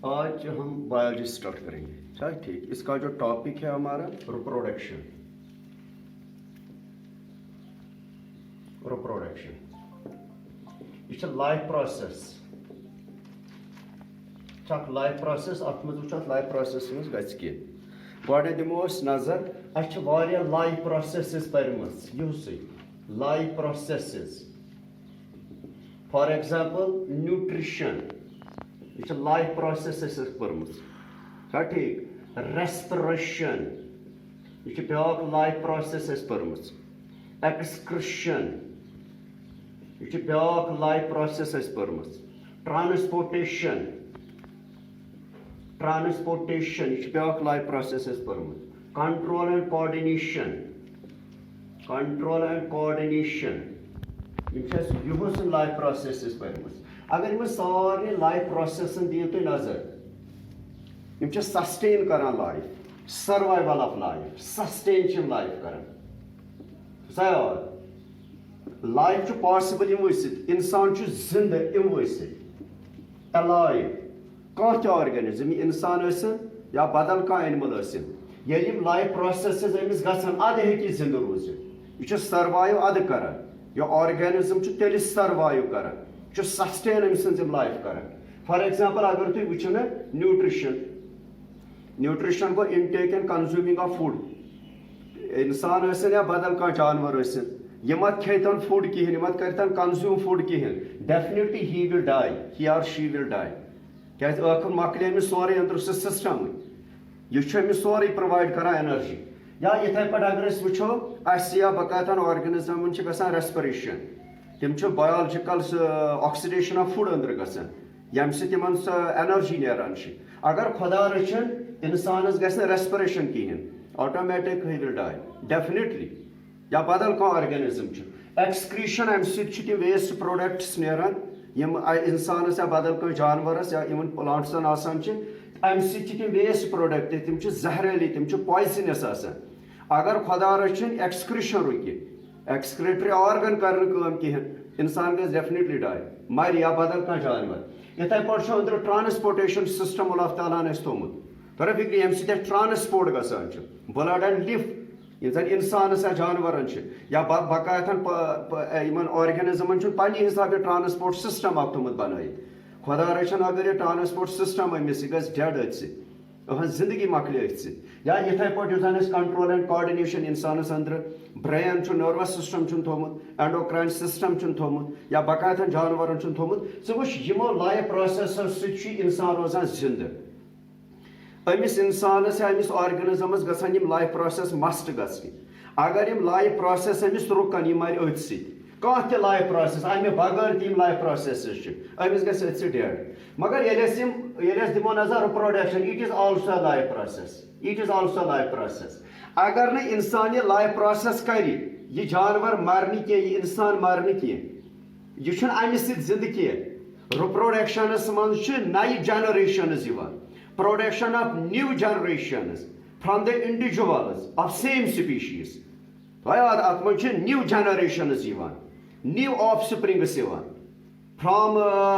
आज हम biology start करेंगे। चल ठीक, इसका जो टॉपिक है हमारा रिप्रोडक्शन। रिप्रोडक्शन यह लाइफ प्रोसेस। लाइफ प्रोसेस अत लाइफ प्रोसेस मज गो दिमो नजर a life process purse life process. For example nutrition यह लाइफ प्रोसेस पर्स ठीक। रेस्पिरेशन यह ब्या लाइफ प्रोसेस पर्स। एक्सक्रिशन यह ब्या लाइफ प्रोसेस पर्स। ट्रांसपोर्टेशन यह ब्या life process purse. Control and coordination यह लाइफ प्रोसेस पर्स। अगर इन सारे लाइफ प्रोसेस दियो तुम नजर इन सस्टेन कर life, survival of life, sustain life कर लाइफ पॉसिबल इंसान जिंद अलाइव कह ऑर्गेनिज्म इंसान या बदल कह एनिमल ये लाइफ प्रोसेस अमिस अद हे जिंद रूजित यह सर्वाइव अद कर यह ऑर्गेनिज्म तेल सर्वाइव कर सस्टेन अम लाइफ कर। फॉर एग्जाम्पल अगर तुम वो ना nutrition go intake and consuming of food इंसान या बदल कह जानवर यह खेतन फूड कहें यह कर कंज्यूम फूड कहें definitely he will die, he or she will die क्या मकल अमिस सोरे अंदर सिस्टम यह सोरे प्रोवाइड कर एनर्जी। या इथे पे अगर वो या बकायतन ऑर्गेनिज्म गसान रेस्पिरेशन तम बायोलॉजिकल ऑक्सीडेशन ऑफ फूड अंदर गसान यम सम एनर्जी नान। अगर खुदा रचन इंसान गि रेस्पिरेशन कहें automatic he will die definitely या बदल कह organism. Excretion um some waste products नान यम इंसान या बदल कह जानवरस या इवन प्लांट्सन अम सम वेस्ट प्रोडक्ट तम जहरीली तम पॉइजनस आसान। अगर खुदा रचन एक्सक्रीशन रुक एक्सक्रेटरी ऑर्गन कर कहें इंसान गज डेफिनेटली डाई मर या बदल कह जानवर। इथे पे अंदर ट्रांसपोर्टेशन सिस्टम अल्लाह ताला ने थोमुत थोड़ा फिक्र अम ट्रांसपोर्ट गसान ब्लड एंड लिफ्ट इंसान या जानवर या बकायतन ऑर्गेनिज्म पन्ने हिसाब ट्रांसपोर्ट सिस्टम अख थोमुत बन खुदा रचन अगर यह ट्रांसपोर्ट सिस्टम अमिस यह डेड जिंदगी मकल या इथे पे कंट्रोल एंड कोऑर्डिनेशन इंसान अंदर ब्रेन नर्वस सिस्टम थोमुत, एंडोक्राइन सिस्टम थोमुत या बकायतन जानवर थोमुत वो लाइफ प्रोसेस इंसान रोजान जिंद। अमिस इंसान या Amish organisms गसान life process must गि। अगर लाइफ प्रोसेस अमिस रुकन यह मर अथ कह त लाइफ प्रोसेस अमे बगैर तीम लाइफ प्रोसेस अमिस गि डेड। मगर ये दिमो नजर reproduction it is also life process. अगर न इंसान यह लाइफ प्रोसेस कर यह जानवर मरन कह यह इंसान मरन कह यह अमिस जिंद कह। रिप्रोडक्शनस मज नई generations production of new generations from the individuals of same species अत मज new generations new of springs from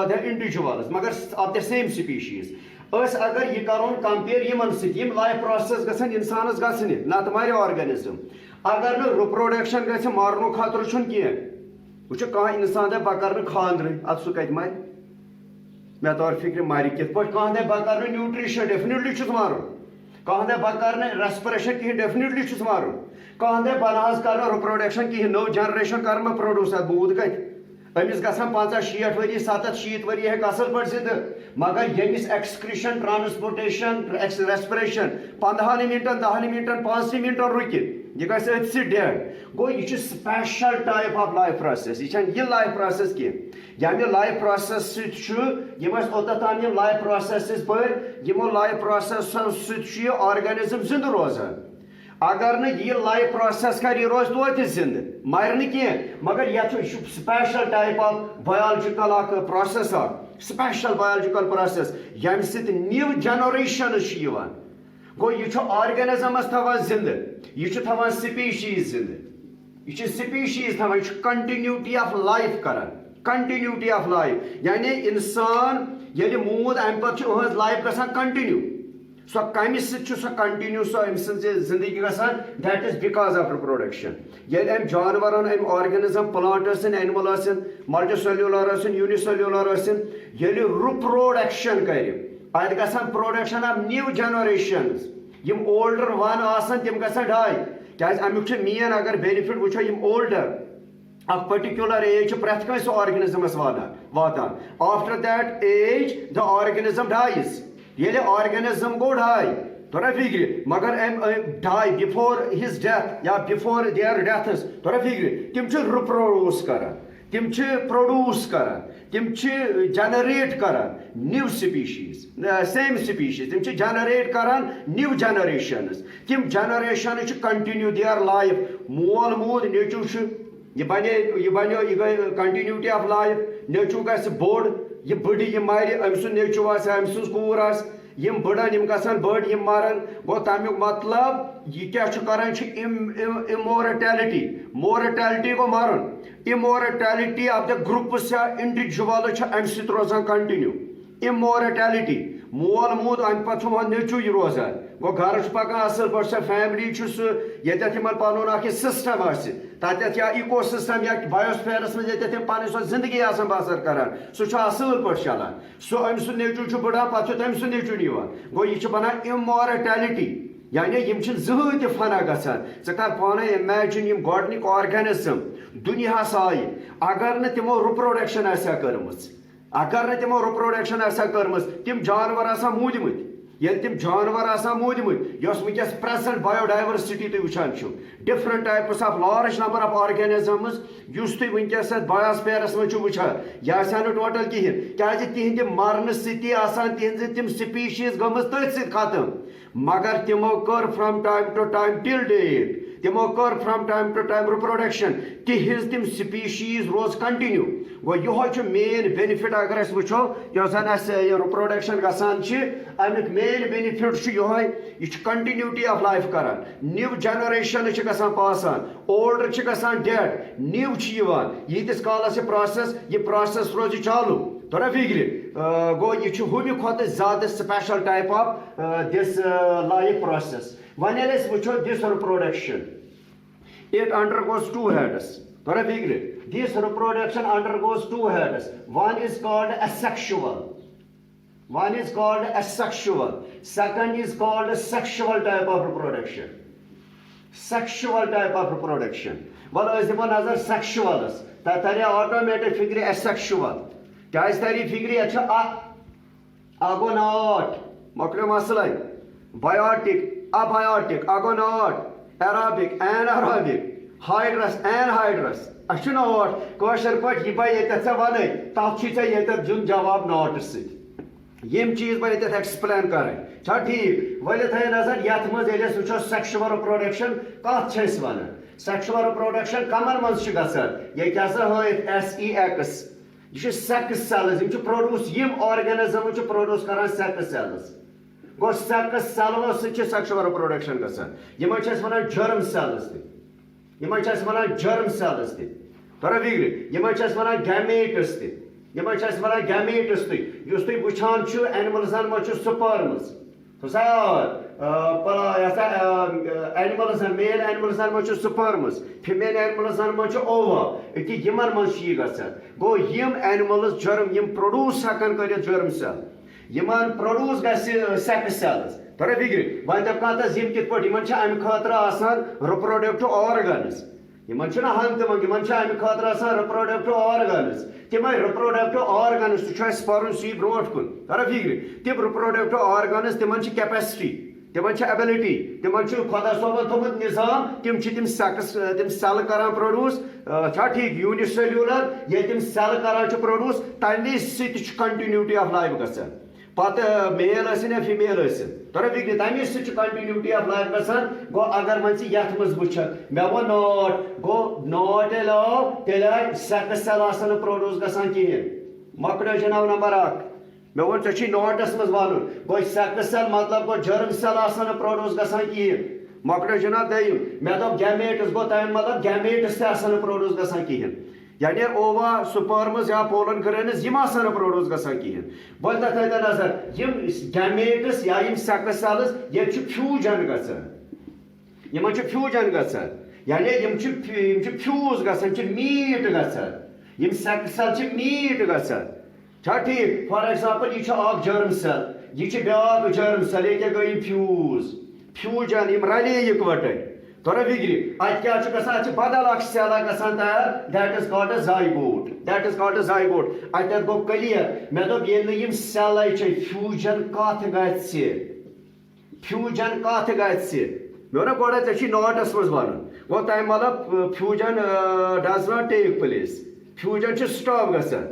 the individuals मगर ऑफ द सेम स्पीशीज। अगर यह करोन कंपेयर यम लाइफ प्रोसेस गसन इंसान गि नत मर ऑर्गेनिज्म। अगर न रिप्रोडक्शन गि मारन खतर कह वो कह इंसान दे बह कर खानद्र अत सह कत मर मे तौर फिक्र मर कित पे कह दे बह कर न्यूट्रिशन डेफिनेटली मारुन कह दे बह कर रेस्पिरेशन कहें डेफिनेटली मारुन कह दे बह कर रिप्रोडक्शन कहें नो जनरेशन कर प्रोड्यूस बूद कत अमिस गसान 50-60 वरी 70-60 वरी हे असल पे जिंद। मगर यमिस एक्सक्रीशन ट्रांसपोर्टेशन रेस्पिरेशन 15 मिनटन 10 मिनटन 5 मिनटन रुक यह गि डेड गो यह special type of life process यह लाइफ प्रोसेस कह यम लाइफ प्रोसेस ओतान लाइफ प्रोसेस पर लाइफ प्रोसेस ऑर्गेनिज्म जिंद रोजान। अगर न यह लाइफ प्रोसेस कर यह रोज तो जिंद मर कह मगर यह special type of biological process special biological process यम न्यू जनरेशन गो यह ऑर्गेनिजमस थवान जिंद यह थवान स्पीशीज जिंद यह स्पीशीज थवान कंटिन्यूटी ऑफ लाइफ कर कंटिन्यूटी ऑफ लाइफ यानी इंसान ये मूद अम पे लाइफ ग कंटिन्यू सो कम सो कंटिन्यू सो अम जिंदगी गसान that is because of reproduction ये अम जानवर अम organism plant animal multicellular unicellular ये रिप्रोडक्शन कर प्रोडक्शन ऑफ न्यू जनरेशन यम ओल्डर वन तम ग डाई क्या अमुक मेन अगर बेनिफिट वो यम older a particular age preth kanse organisms watan after that age the organism dies yele organism go die tora figure magar die before his death ya before their deaths tora figure tim ch reproduce karan tim ch produce karan tim ch generate karan new species same species tim ch generate karan new generations tim generation ch continue their life mol mood nechu ये गई continuity of life Nechu गस बोड़ ये बड़ी ये मार अम सु नेचू अम सु कूर यम बड़ान यम गसान बड़ यम मारन गो तमिक मतलब ये क्या करान immortality mortality go Maran immortality of the groups या इंडिविजुअल अम सत रोजान कंटिन्यू इमोर्टैलिटी मोल मूद अम पे नेचू यह रोजान गो घर पकान असल पे फैमिली ये पन सिस्टम तत या इको सिस्टम या बायोस्फेरस में ये पन जिंदगी बसर करान सह असल पे चलान सो अम सु नेचू बड़ा पे तम सु नेचू निवान गो यह बनान इमोर्टैलिटी यानी यम जहन त फना गसान चे कर पाने इमेजिन यम गॉडनिक ऑर्गेनिज्म दुनियास आय अगर न तिमो रिप्रोडक्शन आसा करमस अगर न तिमो रिप्रोडक्शन आसा करमस तिम जानवर आसा मूदमुत ये तिम जानवर आसा मूदमुत यस वुनकस प्रेजेंट बायोडाइवर्सिटी तुम वुचान different types of large number of organisms युस तुम वुनकस बायोस्फेयरस में वुचान यह आसा न टोटल कहीं क्या तिहंद मरन सती आसान तिहंज तिम स्पीशीज गमज तथ सत खत्म मगर तिमो कर from time to time till date तिमो कर from time to time reproduction तिहंज तिम स्पीशीज रोज कंटिन्यू गो यह मेन बेनिफिट अगर अस वो जन रिप्रोडक्शन गसान अमुक मेन बेनिफिट यह कंटिन्यूटी ऑफ लाइफ करान न्यू जनरेशन गसान पासान ओल्डर गसान डेड न्यू यीतिस कालस यह प्रोसेस रोज चालू तोरा फिक्र गो यह हुम खुद ज्यादा special type of this life process वन वो this reproduction it undergoes two heads तोरा फिक्र this reproduction undergoes two heads. One is called asexual. One is called asexual. Second is called sexual type of reproduction. Sexual type of reproduction. Well, as the one other sexual is. That are automatic figure asexual. Guys, that figure acha agonaut. Makro masalai. Biotic, abiotic, agonaut, Arabic, anaerobic, hydrous, anhydrous. कशर पे यह पे one तथ दिन जवाब note सम चीज पे explain कर ठीक वल थे नजर ये वो सेक्शुअल रिप्रोडक्शन कत वन सेक्शुअल रिप्रोडक्शन कमन मज ये SEX यह सेक्स सेल्स प्रोड्यूस यम ऑर्गेनिज्म प्रोड्यूस कर सेक्स सेल्स गो सेक्स सेल्वो सेक्शुअल रिप्रोडक्शन गसान वन जर्म सेल्स वन जर्म सेल्स तोरा फिक्र वन गैमेट्स वन गैमेट्स तुम वुचान एनिमल्सन मज स्पर्म्स एनिमल्सन मेल एनिमल्सन मज स्पर्म्स फीमेल एनिमल्सन मज ओवा यमन मज गो यम एनिमल्स जर्म यम प्रोड्यूस हेकन कर जर्म सेल यमन प्रोड्यूस ग सेक्स सेल्स तोरा फिक्र वन दप कित पे अम खतर रिप्रोडक्टिव ऑर्गन्स यमन हम तम अम खतर रिप्रोडक्टिव ऑर्गन्स तम रिप्रोडक्टिव ऑर्गन्स पर ब्रोट कुन तोरा फिक्र तम रिप्रोडक्टिव ऑर्गन्स तम कैपेसिटी तम एबिलिटी तम खुदा सोबन थोमुत निजाम तम सेक्स तम सेल कर प्रोड्यूस ठीक यूनिसेल्युलर ये तम सेल कर प्रोड्यूस तमे सत कंटिन्यूटी ऑफ लाइफ गसान पत मेल या फीमेल तोरा फिक्र तमे सत कंटिन्यूटी ऑफ लाइफ गसान गो अगर मन ये वो मे वो नोट गो नोट तेल सेक्स सेल प्रोड्यूस गसान कहें मकड़ो जनाब नंबर 1 मे वो चे नोटस मज वन गो सेक्स सेल मतलब गो जर्म सेल प्रोड्यूस गसान कहें मकड़ो जनाब दम मे दोप गैमेट्स गो तम मतलब गैमेट्स प्रोड्यूस गसान कहें यानी ओवा स्पर्म्स या पोलन ग्रेन्स यम आसान प्रोड्यूस गसान कहें बोल तथा नजर यम गैमेट्स या यम सेक्स सेल्स ये फ्यूजन गसान यमन फ्यूजन गसान यानी यम फ्यूज गसान मीट गसान यम सेक्स सेल मीट गसान छा ठीक फॉर एग्जांपल यह जर्म सेल यह ब्याक जर्म सेल ये गई फ्यूजन यम रले इकवटे तोरा फिक्री अत क्या गसान बदल अख सेल गसान तैयार that is called a zygote अत गो क्लियर मे दोप ये सेल फ्यूजन कत गि मे ना गोड़ ऐ नोटस मज वन गो तम मतलब fusion does not take place fusion stop गसान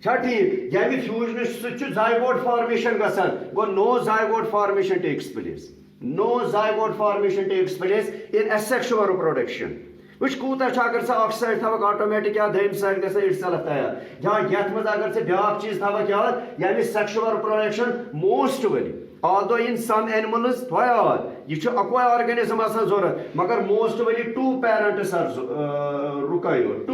छा ठीक यानी फ्यूजन जाइगोट फॉर्मेशन गसान गो no zygote formation takes place no zygote formation takes place in asexual reproduction which koota agar sa oxide thavak automatic ya dayim side gasa itself tayar ya yath maz agar se byak cheez thavak ya yani sexual reproduction mostly although in some animals tayar ye chu aqua organism asan zorat magar mostly two parents are required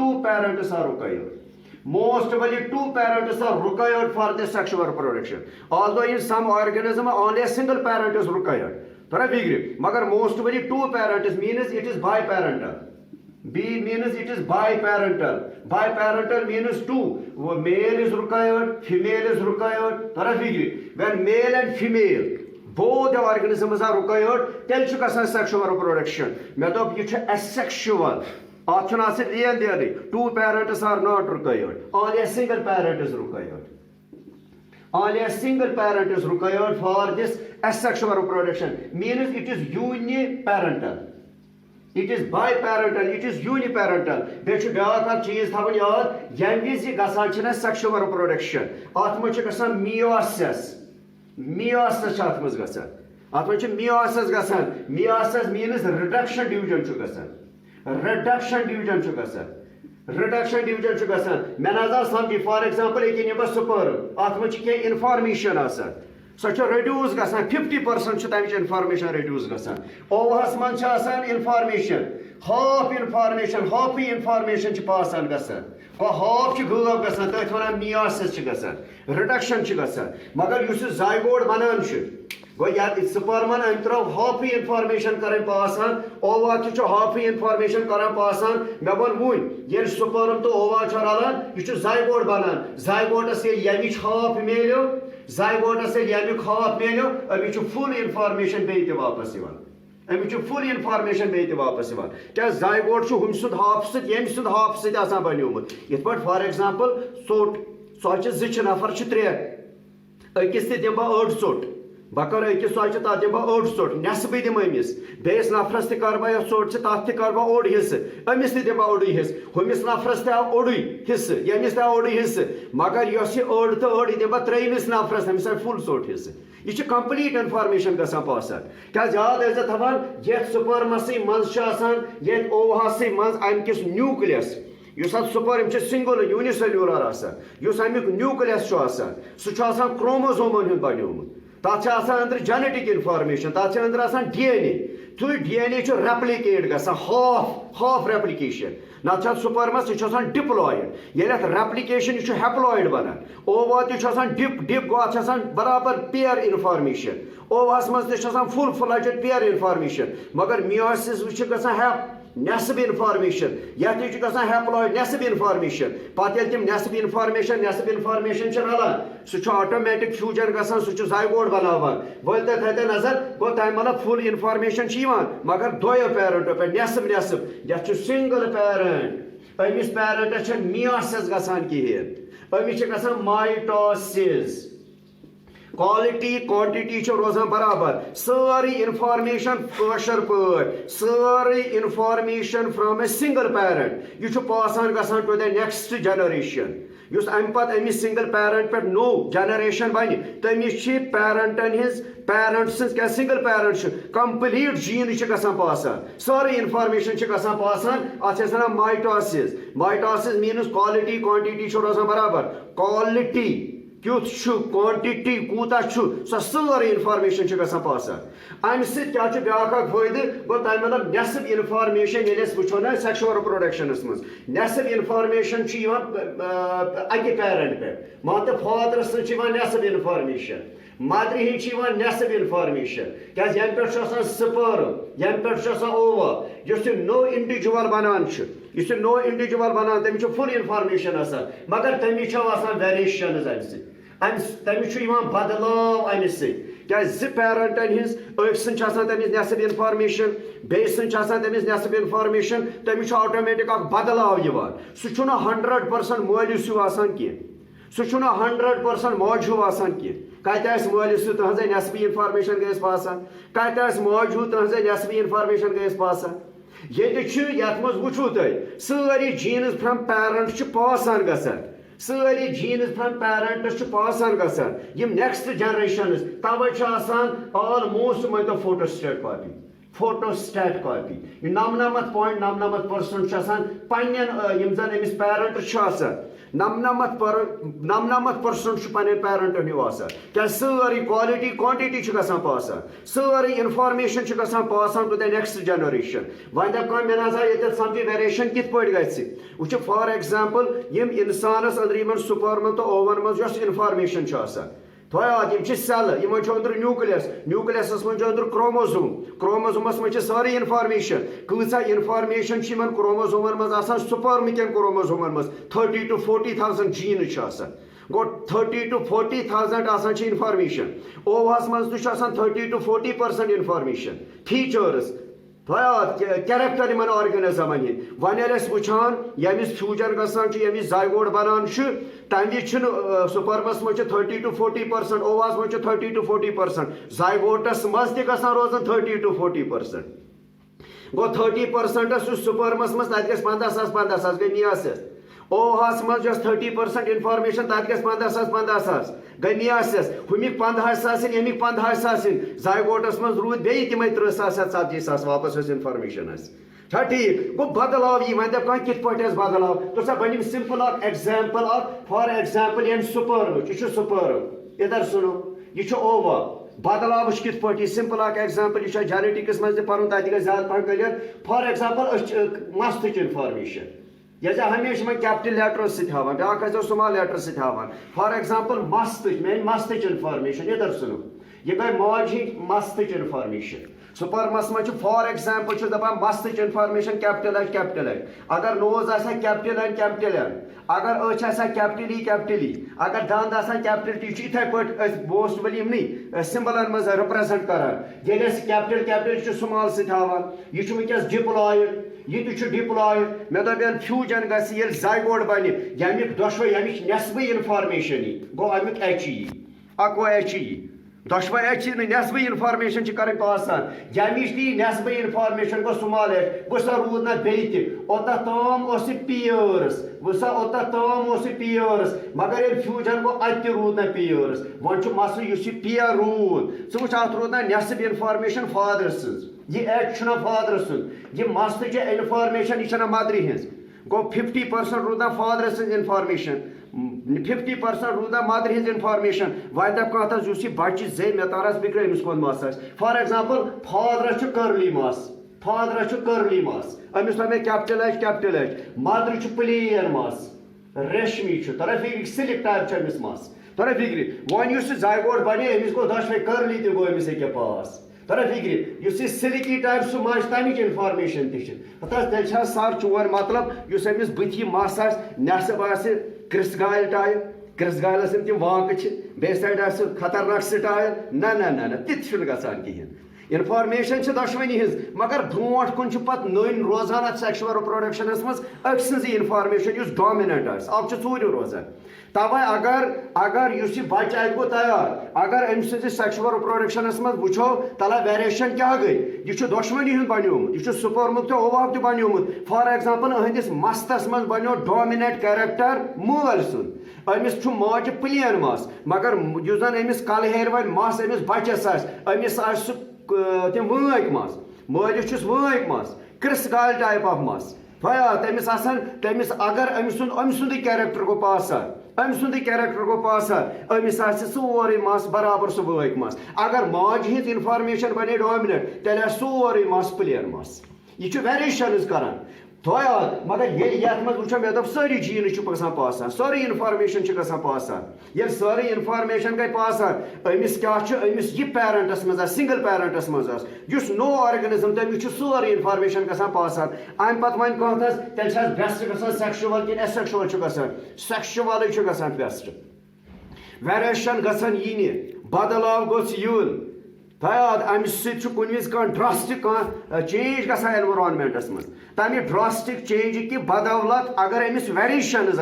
mostly two parents are required for the sexual reproduction although in some organism only a single parent is required Tara figure, magar mostly two parents means it is biparental. B means it is biparental. Biparental means two. Male is required, female is required. Tara figure, when male and female both the organisms are required, tell you kasan sexual reproduction. Metop you asexual. Option is there. Two parents are not required. Only a single parent is required. Only a single parent is required for this asexual reproduction. Means it is uniparental. It is biparental. It is uniparental. There should be a cheese thavan yaad. Yangizi gasan sexual reproduction. Atma gasan meiosis. Meiosis atmas gasan. Atma meiosis gasan. Meiosis means reduction division chu gasan. Reduction division chu gasan. Reduction division chu gasan menazar samji for example ekin yeba sperm atma ke information asan such a reduce gasan 50% chu tamich information reduce gasan ovas man cha asan information half information chu pasan gasan ko half chu gab gasan ta thona meiosis chu gasan reduction chu gasan magar yus zygote banan chu go yat sperman antro half information karen pasan ova chu half information karen pasan me bon mun yer sperm to ova charalan yus zygote banan zygote se yemi half melyo zygote se yemi half melyo abi chu full information beite wapas ivan ami chu full information beite wapas ivan kya zygote chu hum sud half sit yemi sud half sit asan banyomut it but for example sot soch zich nafar chu tre akis te demba ord sot Bakar öykü soyçı tatıba oğud sort. Nesbi demeyiz. Beş nafrasti karbaya sortçı tahtı karba oğud hissi. Ömisli deba oğud hiss. Humis nafrasti oğud hissi. Yemis de oğud hissi. Magar yosi oğud da oğud deba treymis nafrasti. Misal full sort hissi. İşte complete information gasan pasar. Kaz yad ezet havan yet spermasi manz şasan yet ovhasi manz amkis nucleus. Yus at sperm çe single unicellular asan. Yus amik nucleus şu asan. Su çu asan kromozomun hün banyomut. That's under genetic information. That's under DNA. So DNA is replicate half replication. Now that spermas is diploid. Yet replication is haploid bana. Ova is dip go barabar pair information. Ovas mas is full fledged pair information. Magar meiosis which is have nesib information. Yet it is haploid nesib information. Patel tim nesib information chanalan. Such automatic fusion gasan such zygote banavan. Bolte thayte nazar go time full information chivan. Magar doya parent pe nesib. Yet single parent. Amis parent achha meiosis gasan kihin. Amis gasan mitosis. Quality, quantity cho rozan barabar. Sari information Sari information from a single parent. You should pass on gasan to the next generation. Yus ampat emi single parent per no generation bani. Temi chi parent and his parents since ka single parent complete gene chi gasan pasan. Sari information chi gasan pasan. Achesana mitosis. Mitosis means quality, quantity cho rozan barabar. Quality. क्युत quantity कूता सो सारी information गसान पास अमि क्या ब्या फायदे गो तम मतलब नेसफ इन्फॉर्मेशन वो ना सेक्शुअल रिप्रोडक्शनस मज नेसफ इन्फॉर्मेशन अकि पेरेंट पे मान तो फादर नेसफ इन्फॉर्मेशन मदर हिंद नेसफ इन्फॉर्मेशन क्या यम पे स्पर्म यम पे ओवा नो इंडिविजुअल बनान नो इंडिविजुअल बनान तमिस फुल इन्फॉर्मेशन मगर तमिस वेरिएशन तमिस बदलाव अमि क्या पेरेंटन हिंस तमिस नेसफ इन्फॉर्मेशन बेस तमिस नेसफ इन्फॉर्मेशन तमिस ऑटोमेटिक बदलाव सह 100% मोलिस कह सह 100% मौजू कत मोलिस तुज नेसफी इन्फॉर्मेशन गई पास कत मौजू तुज नेसफी इन्फॉर्मेशन गई पास ये मज वो सारी जीन्स फ्रम पेरेंट पासान गसान सारी जीन्स फ्रम पेरेंट्स पासान गसान नेक्स्ट जनरेशन तवे ऑलमोस्ट मान तो फोटोस्टेट कॉपी 99.99% पन्न जन अमिस पेरेंट 99% पे पेरेंटन क्या सारी क्वालिटी क्वांटिटी गसान पास सारी इन्फॉर्मेशन गसान pass to the next generation वन दप मे ना ये समझ वेरिएशन कित वो फॉर एग्जाम्पल इंसानस अंदर स्पर्म तो ओवन मज इन्फॉर्मेशन थोत सेल अंदर न्यूक्लियस मज अंदर क्रोमोसोमस मज सारी इन्फॉर्मेशन कसा इन्फॉर्मेशन क्रोमोसोमन मज स्पर्म कन क्रोमोसोमन मज 30 to 40,000 जीन गो 30 to 40,000 इन्फॉर्मेशन ओवहस मज 30 to 40% इन्फॉर्मेशन फीचर्स कैरेक्टर इन ऑर्गेनिजमन वन वुचान यमिस फ्यूजन गसान यमिस जायगोट बनान तमि स्पर्मस मज 30 to 40%, ओवास मज 30 to 40%, जायगोटस मज तसान रोजान 30 to 40%। गो 30% स्पर्मस मज तत 15,000 गई मियासिस ओहास मज 30% इन्फॉर्मेशन तत 15,000 गई मियासिस हुमिक 15,000 यमिक 15,000 जायगोटस मज रूद बे तमें 30,000 वापस इन्फॉर्मेशन ठीक गो बदलाव वन दप कित बदलाव तो सा बन सिंपल एग्जाम्पल फॉर एग्जाम्पल यम स्पर्म इधर सुनो यह ओवा बदलाव कित सिंपल एग्जाम्पल यह जेनेटिक्स मज तुम तक ज्यादा पह क्लियर फॉर एग्जाम्पल मस्त इन्फॉर्मेशन यह हमेशा मैं कैपिटल लेटर सहान ब्या स्मॉल लेटर सहान फॉर एग्जाम्पल मस्त इन्फॉर्मेशन इधर सुनो यह गई मौज मस्त इन्फॉर्मेशन स्पर्मस मज फॉर एग्जाम्पल दपान मस्त इन्फॉर्मेशन कैपिटल अगर नोज कैपिटल एन अगर कैपिटल ई अगर दंद कैपिटल टी इथे पे बोस्ट वली सिंबलन मज रिप्रेजेंट करान ये कैपिटल स्मॉल सहान यह वनस डिप्लॉयड यह डिप्लॉयड मे दप फ्यूजन ग जायगोट बन यमिक दोशवे यमिक नेसफी इन्फॉर्मेशन गो अमिक एच अको एच दोशवे एच नेसफी इन्फॉर्मेशन कर पास यमिश ती नेसफी इन्फॉर्मेशन गो स्मॉल एच वो सा रूद ना बे ओत तम पियर्स वो सा ओत तम पियर्स मगर ये फ्यूजन गो अत रूद ना पियर्स वन मसल पियर रूद सह वो रूद ना नेसफ इन्फॉर्मेशन फादर यह एच फादर यह मस्त इन्फॉर्मेशन यह मदर हिंस गो 50% रूदा फादर सज इन्फॉर्मेशन 50% रूदा मदर हिंस इन्फॉर्मेशन वन दप कह बच्चे जे मे तारस बिक्र अमिस कौन मस फॉर एग्जाम्पल फादर कर्ली मस अमिस मे कैपिटल एच मदर प्लेन मस रेशमी तरह फिक्र सिल्क टाइप अमिस मस तरह फिक्र वन जायगोट बने अमिस गो दशवे कर्ली तह गो अमिस अके पास तरह फिक्र सिल्की टाइप सह मज तमिच इन्फॉर्मेशन तेल सर चोर मतलब अमिस बुथि मस नेसफ क्रिस गायल टाइप क्रिस गायलस तम वाक बे साइड खतरनाक स्टाइल ना तिथ गसान कहें इन्फॉर्मेशन दशवनी हिंस मगर ब्रोट कुन पे नन रोजान सेक्शुअल रिप्रोडक्शनस मज अक सज इन्फॉर्मेशन डोमिनेंट अब चूर रोजान तवे अगर बच्चे अत गो तैयार अगर अम सेक्शुअल रिप्रोडक्शनस मज वो तला वेरिएशन क्या गई यह दोशवनी हूं बनोमुत यह स्पर्मुक तो ओवाक तो बनोमुत फॉर एग्जाम्पल अहंदिस मस्तस मज बनो डोमिनेंट कैरेक्टर मल सुन अमिस माज प्लेन मस मगर युस जन अमिस कलहेर वन मस अमिस बच्चस अमिस तम वक मस मलिस वक मस क्रिस गाल टाइप ऑफ मस भया तमिस अगर अमिसुंद कैरेक्टर गो पास अमिस सोरे मस बराबर सुबह मस अगर माज हिंस इंफॉर्मेशन बने डोमिनेट तेल सोरे मस प्लेयर मस यह वेरिएशन करान थोयात मगर ये वो मे दप सारी जीन गसान पास सारी इंफॉर्मेशन पास ये सारी इंफॉर्मेशन गई पास अमिस क्या अमिस यह पेरेंटस मज सिंगल पेरेंटस मज नो ऑर्गेनिज्म तमिस सारी इंफॉर्मेशन गसान पास अम पे वन कहस तेल बेस्ट गसान सेक्शुअल कि एसेक्शुअल सेक्शुअल गसान बेस्ट वेरिएशन गसान यी बदलाव गोस यून तयाद अमिस कुन विज ड्रास्टिक चेंज गसान एनवायरनमेंटस मज तमि ड्रास्टिक चेंज कि बदौलत अगर अमिस वेरिएशन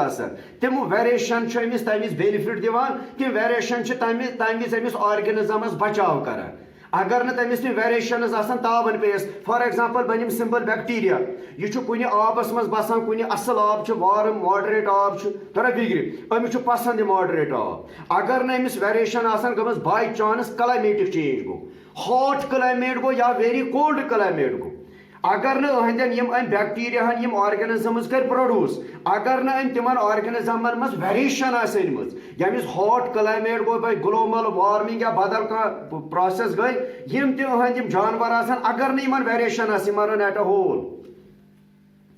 तम वेरिएशन अमिस तमिस बेनिफिट दिवान कि वेरिएशन तम विज अमिस ऑर्गेनिजमस बचाव कर अगर न तमिस वेरिएशन तावन पेस फॉर एग्जांपल बनिम सिंपल बैक्टीरिया यह कुन आबस मज बसान कुन असल आब वारम मॉडरेट आब थोड़ा बिगड़ अमिस पसंद मॉडरेट आब अगर न अमिस वेरिएशन गमस बाय चांस क्लाइमेटिक चेंज गो हॉट क्लाइमेट गो या वेरी कोल्ड क्लाइमेट गो अगर न अहंदन बैक्टीरिया यम ऑर्गेनिजम्स कर प्रोड्यूस अगर न तिम ऑर्गेनिजमन मज वेरिएशन यमिस हॉट क्लाइमेट गो ग्लोबल वार्मिंग या बदल कह प्रोसेस गई यम तिम जानवर अगर न वेरिएशन रन एट अ होल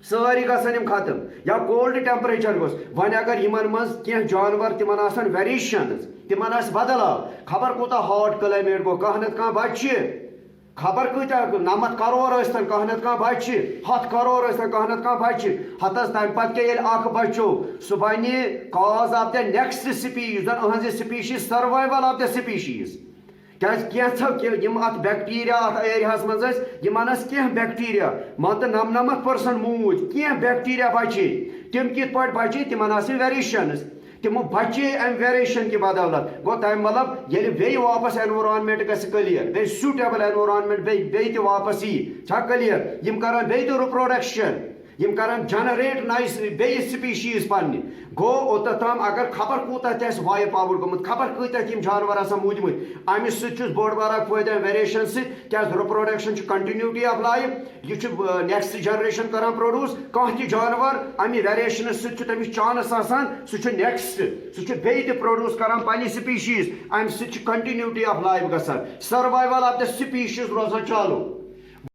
सारी गसन खत्म या कोल्ड टेम्परेचर गोस वन अगर इन मज कह जानवर तिमन वेरिएशन तिमन बदलाव खबर कूता हॉट क्लाइमेट गो कह नत कह बच्चे खबर कूत्या 90 करोड़ कह नत कह बच्चे 100 करोड़ कह नत कह बच्चे हतस तम पे बच्चो सह बन cause of the next species अहज species survival of the species क्या अत बैक्टीरिया अत एरिया मन कह बैक्टीरिया मान 99% मूज कह बैक्टीरिया बचे तम कित पे बचे तिमन वेरिएशन तमो बचे अम वेरिएशन की बदौलत गो तम मतलब ये बे वापस एनवायरनमेंट क्लियर बे सूटेबल एनवायरनमेंट बे वापस यी क्लियर यम कर बे रिप्रोडक्शन यम कर जनरेट नई बे स्पीशीज पन्ने गो ओतम अगर खबर कूत वाय पावर गोमुत खबर कत जानवर मूदमत अमिस बोड़ बार फायदा वेरिएशन क्या रिप्रोडक्शन कंटिन्यूटी ऑफ लाइफ यह नेक्स्ट जनरेशन कर प्रोड्यूस कह जानवर अमि वेरिएशन तमिस चांस सह नेक्स्ट सह प्रोड्यूस कर पन्ने स्पीशीज अमि कंटिन्यूटी ऑफ लाइफ गसान सर्वाइवल ऑफ द स्पीशीज रोजान चालू